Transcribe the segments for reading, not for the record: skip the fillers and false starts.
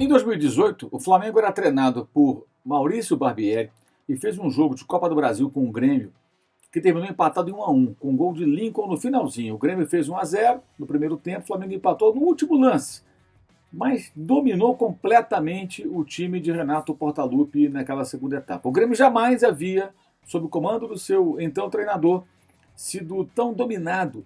Em 2018, o Flamengo era treinado por Maurício Barbieri e fez um jogo de Copa do Brasil com o Grêmio que terminou empatado em 1-1, com um gol de Lincoln no finalzinho. O Grêmio fez 1-0 no primeiro tempo, o Flamengo empatou no último lance, mas dominou completamente o time de Renato Portaluppi naquela segunda etapa. O Grêmio jamais havia, sob o comando do seu então treinador, sido tão dominado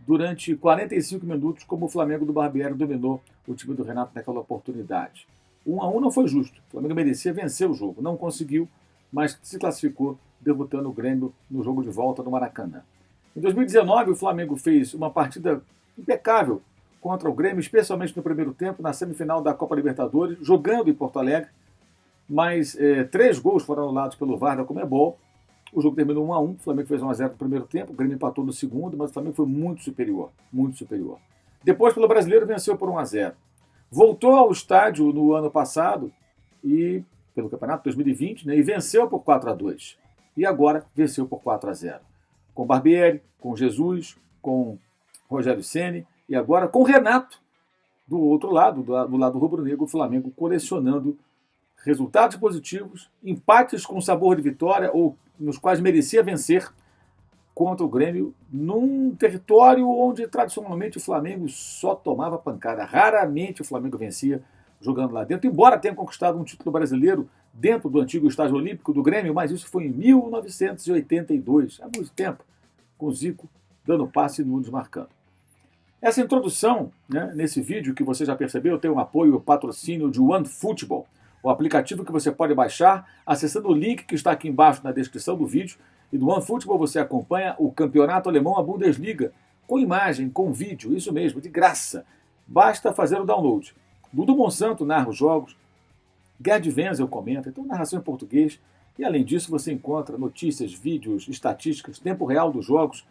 durante 45 minutos como o Flamengo do Barbieri dominou o time do Renato naquela oportunidade. 1-1 não foi justo. O Flamengo merecia vencer o jogo. Não conseguiu, mas se classificou derrotando o Grêmio no jogo de volta no Maracanã. Em 2019, o Flamengo fez uma partida impecável contra o Grêmio, especialmente no primeiro tempo, na semifinal da Copa Libertadores, jogando em Porto Alegre, mas 3 gols foram anulados pelo VAR da Conmebol. O jogo terminou 1-1, o Flamengo fez 1-0 no primeiro tempo, o Grêmio empatou no segundo, mas o Flamengo foi muito superior, muito superior. Depois, pelo Brasileiro, venceu por 1-0. Voltou ao estádio no ano passado, e pelo Campeonato 2020, né, e venceu por 4-2. E agora venceu por 4-0. Com Barbieri, com Jesus, com Rogério Ceni e agora com Renato, do outro lado, do lado rubro-negro, o Flamengo colecionando resultados positivos, empates com sabor de vitória ou nos quais merecia vencer contra o Grêmio num território onde tradicionalmente o Flamengo só tomava pancada. Raramente o Flamengo vencia jogando lá dentro, embora tenha conquistado um título brasileiro dentro do antigo estádio olímpico do Grêmio, mas isso foi em 1982, há muito tempo, com Zico dando passe e Nunes marcando. Essa introdução, né, nesse vídeo que você já percebeu, tem um apoio e patrocínio de OneFootball, o aplicativo que você pode baixar acessando o link que está aqui embaixo na descrição do vídeo. E do OneFootball você acompanha o campeonato alemão, a Bundesliga, com imagem, com vídeo, isso mesmo, de graça. Basta fazer o download. Dudu Monsanto narra os jogos, Gerd Wenzel comenta, então narração em português. E além disso você encontra notícias, vídeos, estatísticas, tempo real dos jogos,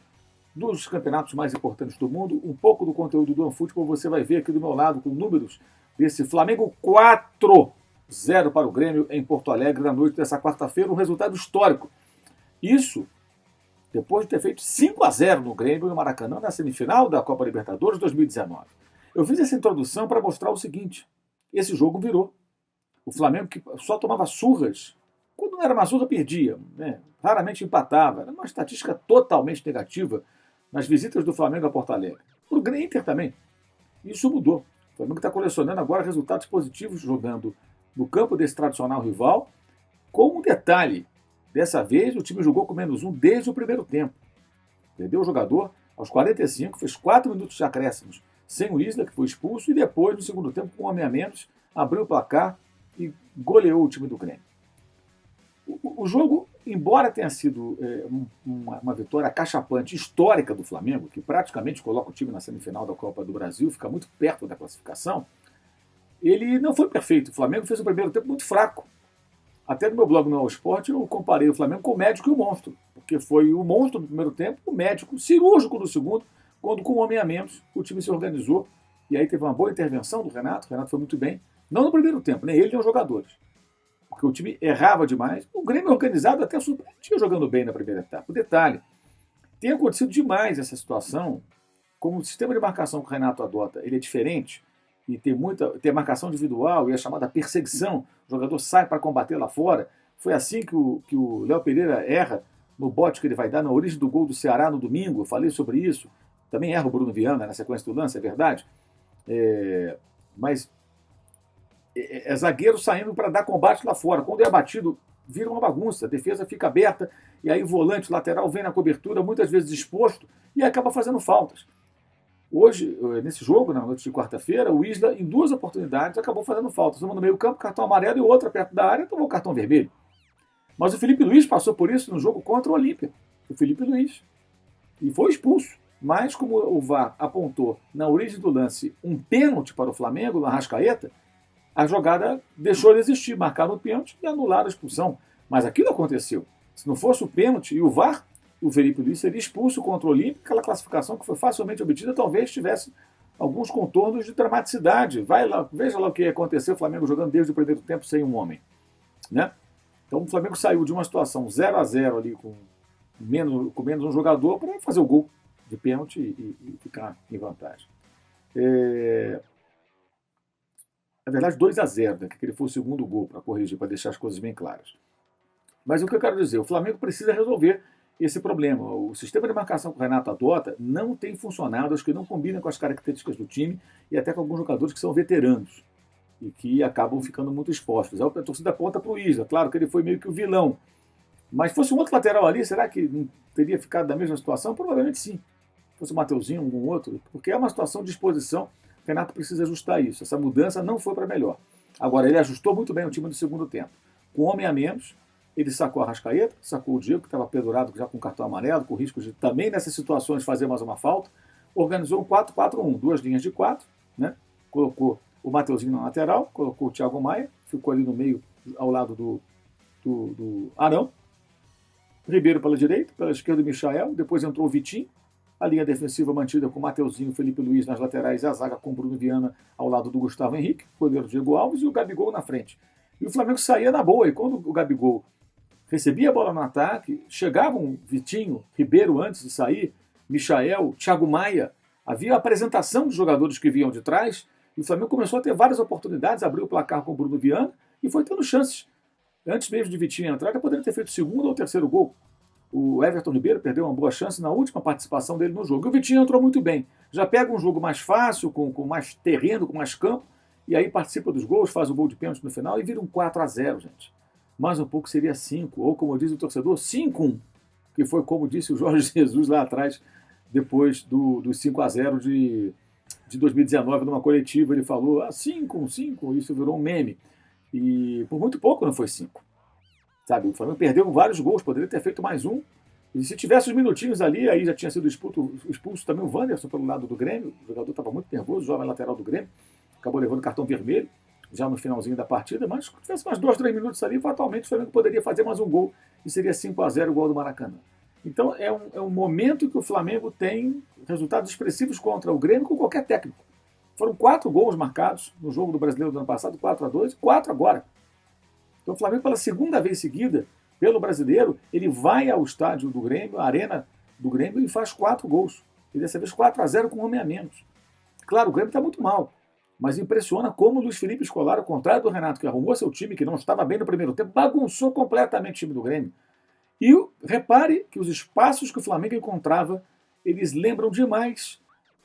dos campeonatos mais importantes do mundo. Um pouco do conteúdo do OneFootball você vai ver aqui do meu lado com números desse Flamengo 4-0 para o Grêmio em Porto Alegre na noite dessa quarta-feira, um resultado histórico. Isso depois de ter feito 5-0 no Grêmio no Maracanã na semifinal da Copa Libertadores 2019. Eu fiz essa introdução para mostrar o seguinte: esse jogo virou. O Flamengo, que só tomava surras, quando não era uma surra, perdia, né? Raramente empatava. Era uma estatística totalmente negativa nas visitas do Flamengo a Porto Alegre. Para o Grêmio Inter também. Isso mudou. O Flamengo está colecionando agora resultados positivos jogando no campo desse tradicional rival, com um detalhe: dessa vez o time jogou com -1 desde o primeiro tempo. Perdeu o jogador aos 45, fez 4 minutos de acréscimos sem o Isla, que foi expulso, e depois, no segundo tempo, com um homem a menos, abriu o placar e goleou o time do Grêmio. O jogo, embora tenha sido uma vitória acachapante, histórica do Flamengo, que praticamente coloca o time na semifinal da Copa do Brasil, fica muito perto da classificação, ele não foi perfeito. O Flamengo fez o primeiro tempo muito fraco. Até no meu blog no All Sport eu comparei o Flamengo com o médico e o monstro, porque foi o monstro no primeiro tempo, o médico cirúrgico no segundo, quando com um homem a menos o time se organizou, e aí teve uma boa intervenção do Renato. O Renato foi muito bem, não no primeiro tempo, nem ele nem os jogadores, porque o time errava demais. O Grêmio organizado até surpreendia jogando bem na primeira etapa. O detalhe: tem acontecido demais essa situação, como o sistema de marcação que o Renato adota, ele é diferente, e tem marcação individual e a chamada perseguição, o jogador sai para combater lá fora. Foi assim que o Léo Pereira erra no bote que ele vai dar na origem do gol do Ceará no domingo. Eu falei sobre isso. Também erra o Bruno Viana na sequência do lance, é verdade. Mas é zagueiro saindo para dar combate lá fora. Quando é abatido, vira uma bagunça. A defesa fica aberta e aí o volante lateral vem na cobertura, muitas vezes exposto, e acaba fazendo faltas. Hoje, nesse jogo, na noite de quarta-feira, o Isla, em 2 oportunidades, acabou fazendo faltas. Uma no meio-campo, cartão amarelo, e outra perto da área, tomou cartão vermelho. Mas o Felipe Luiz passou por isso no jogo contra o Olímpia. O Felipe Luiz. E foi expulso. Mas, como o VAR apontou na origem do lance um pênalti para o Flamengo, no Arrascaeta, a jogada deixou de existir. Marcaram o pênalti e anularam a expulsão. Mas aquilo aconteceu. Se não fosse o pênalti e o VAR, o Felipe Luiz seria expulso contra o Olímpico. Aquela classificação que foi facilmente obtida talvez tivesse alguns contornos de dramaticidade. Vai lá, veja lá o que aconteceu, o Flamengo jogando desde o primeiro tempo sem um homem, né? Então o Flamengo saiu de uma situação 0-0 ali com menos um jogador para fazer o gol de pênalti e ficar em vantagem. Na verdade, 2-0, né, que ele foi o segundo gol, para corrigir, para deixar as coisas bem claras. Mas o que eu quero dizer, o Flamengo precisa resolver esse problema. O sistema de marcação que o Renato adota não tem funcionado, acho que não combina com as características do time e até com alguns jogadores que são veteranos e que acabam ficando muito expostos. A torcida aponta para o Isla, claro que ele foi meio que o vilão, mas fosse um outro lateral ali, será que não teria ficado na mesma situação? Provavelmente sim. Fosse o Mateuzinho, algum outro, porque é uma situação de exposição, o Renato precisa ajustar isso. Essa mudança não foi para melhor. Agora, ele ajustou muito bem o time no segundo tempo. Com um homem a menos, ele sacou a Arrascaeta, sacou o Diego, que estava pendurado já com cartão amarelo, com risco de também nessas situações fazer mais uma falta. Organizou um 4-4-1, 2 linhas de 4, né? Colocou o Mateuzinho na lateral, colocou o Thiago Maia, ficou ali no meio, ao lado do Arão. Ribeiro pela direita, pela esquerda o Michael, depois entrou o Vitinho, a linha defensiva mantida com o Mateuzinho, Felipe Luiz nas laterais e a zaga com o Bruno Viana ao lado do Gustavo Henrique, o goleiro Diego Alves e o Gabigol na frente. E o Flamengo saía na boa, e quando o Gabigol recebia a bola no ataque, chegavam Vitinho, Ribeiro antes de sair, Michael, Thiago Maia, havia a apresentação dos jogadores que vinham de trás, e o Flamengo começou a ter várias oportunidades, abriu o placar com o Bruno Viana e foi tendo chances. Antes mesmo de Vitinho entrar, ele poderia ter feito o segundo ou o terceiro gol. O Everton Ribeiro perdeu uma boa chance na última participação dele no jogo. E o Vitinho entrou muito bem. Já pega um jogo mais fácil, com mais terreno, com mais campo, e aí participa dos gols, faz o gol de pênalti no final e vira um 4-0, gente. Mais um pouco seria 5, ou como diz o torcedor, 5-1, que foi como disse o Jorge Jesus lá atrás, depois do 5-0 de 2019, numa coletiva, ele falou 5, 5, isso virou um meme. E por muito pouco não foi 5. Sabe, o Flamengo perdeu vários gols, poderia ter feito mais um. E se tivesse os minutinhos ali, aí já tinha sido expulso também o Wanderson pelo lado do Grêmio. O jogador estava muito nervoso, o jovem lateral do Grêmio. Acabou levando cartão vermelho, já no finalzinho da partida. Mas se tivesse mais 2, 3 minutos ali, fatalmente o Flamengo poderia fazer mais um gol. E seria 5-0 igual ao do Maracanã. Então é um momento que o Flamengo tem resultados expressivos contra o Grêmio com qualquer técnico. Foram 4 gols marcados no jogo do Brasileiro do ano passado, 4-2, 4 agora. Então o Flamengo, pela segunda vez seguida, pelo Brasileiro, ele vai ao estádio do Grêmio, a arena do Grêmio, e faz 4 gols. E dessa vez 4-0 com um homem a menos. Claro, o Grêmio está muito mal, mas impressiona como o Luiz Felipe Scolari, ao contrário do Renato, que arrumou seu time, que não estava bem no primeiro tempo, bagunçou completamente o time do Grêmio. E repare que os espaços que o Flamengo encontrava, eles lembram demais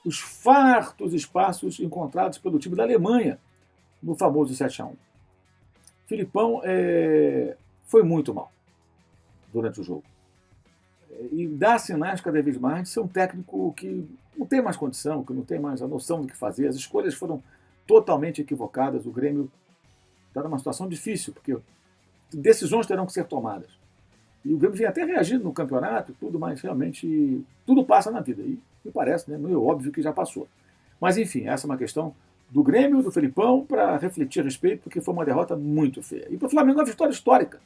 os fartos espaços encontrados pelo time da Alemanha no famoso 7-1. Filipão foi muito mal durante o jogo. E dá sinais cada vez mais de ser um técnico que não tem mais condição, que não tem mais a noção do que fazer. As escolhas foram totalmente equivocadas. O Grêmio está numa situação difícil, porque decisões terão que ser tomadas. E o Grêmio vem até reagindo no campeonato e tudo, mas realmente tudo passa na vida. E me parece, né, meio óbvio que já passou. Mas enfim, essa é uma questão do Grêmio, do Felipão, para refletir a respeito, porque foi uma derrota muito feia. E para o Flamengo é uma vitória histórica.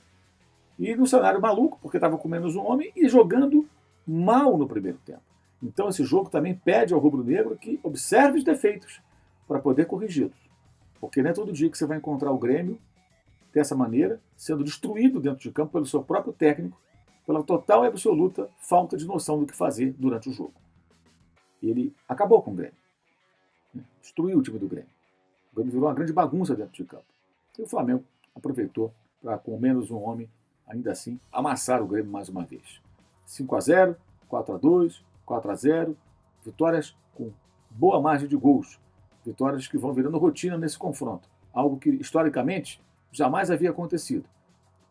E num cenário maluco, porque estava com menos um homem e jogando mal no primeiro tempo. Então esse jogo também pede ao rubro-negro que observe os defeitos para poder corrigi-los. Porque não é todo dia que você vai encontrar o Grêmio dessa maneira, sendo destruído dentro de campo pelo seu próprio técnico, pela total e absoluta falta de noção do que fazer durante o jogo. E ele acabou com o Grêmio. Destruiu o time do Grêmio. O Grêmio virou uma grande bagunça dentro de campo. E o Flamengo aproveitou para, com menos um homem, ainda assim, amassar o Grêmio mais uma vez. 5-0, 4-2, 4-0, vitórias com boa margem de gols. Vitórias que vão virando rotina nesse confronto. Algo que, historicamente, jamais havia acontecido.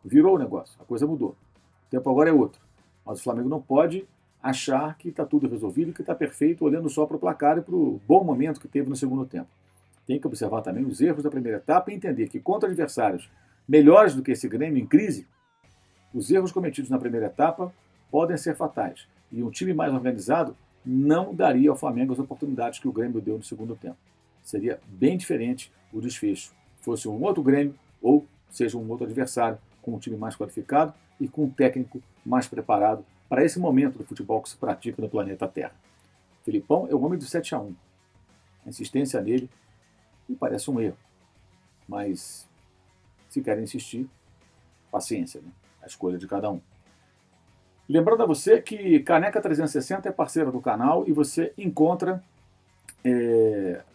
Virou o negócio, a coisa mudou. O tempo agora é outro. Mas o Flamengo não pode achar que está tudo resolvido, que está perfeito, olhando só para o placar e para o bom momento que teve no segundo tempo. Tem que observar também os erros da primeira etapa e entender que contra adversários melhores do que esse Grêmio em crise, os erros cometidos na primeira etapa podem ser fatais. E um time mais organizado não daria ao Flamengo as oportunidades que o Grêmio deu no segundo tempo. Seria bem diferente o desfecho. Fosse um outro Grêmio ou seja um outro adversário com um time mais qualificado e com um técnico mais preparado para esse momento do futebol que se pratica no planeta Terra. Filipão é o homem do 7-1. A insistência nele me parece um erro. Mas se querem insistir, paciência, né? A escolha de cada um. Lembrando a você que Caneca 360 é parceira do canal e você encontra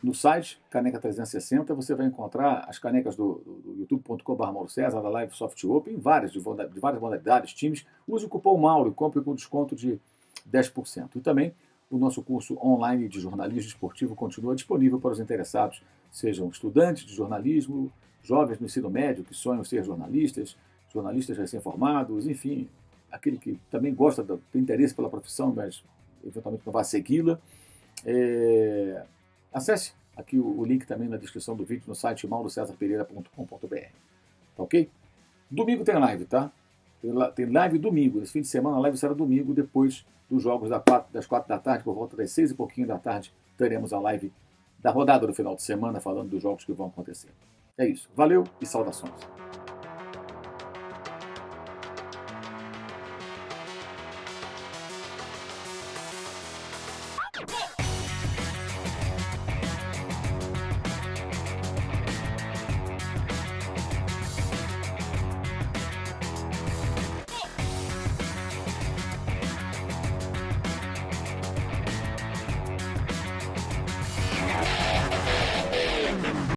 No site Caneca 360 você vai encontrar as canecas do youtube.com/MauroCésar, da Live Soft Open, de várias modalidades, times. Use o cupom Mauro e compre com desconto de 10%. E também o nosso curso online de jornalismo esportivo continua disponível para os interessados, sejam estudantes de jornalismo, jovens no ensino médio que sonham ser jornalistas, jornalistas recém-formados, enfim, aquele que também tem interesse pela profissão, mas eventualmente não vai segui-la. Acesse aqui o link também na descrição do vídeo no site maurocesarpereira.com.br. Tá ok? Domingo tem live, tá? Tem live domingo. Esse fim de semana a live será domingo, depois dos jogos das 4 da tarde, por volta das 6 e pouquinho da tarde, teremos a live da rodada do final de semana, falando dos jogos que vão acontecer. É isso. Valeu e saudações. Yeah.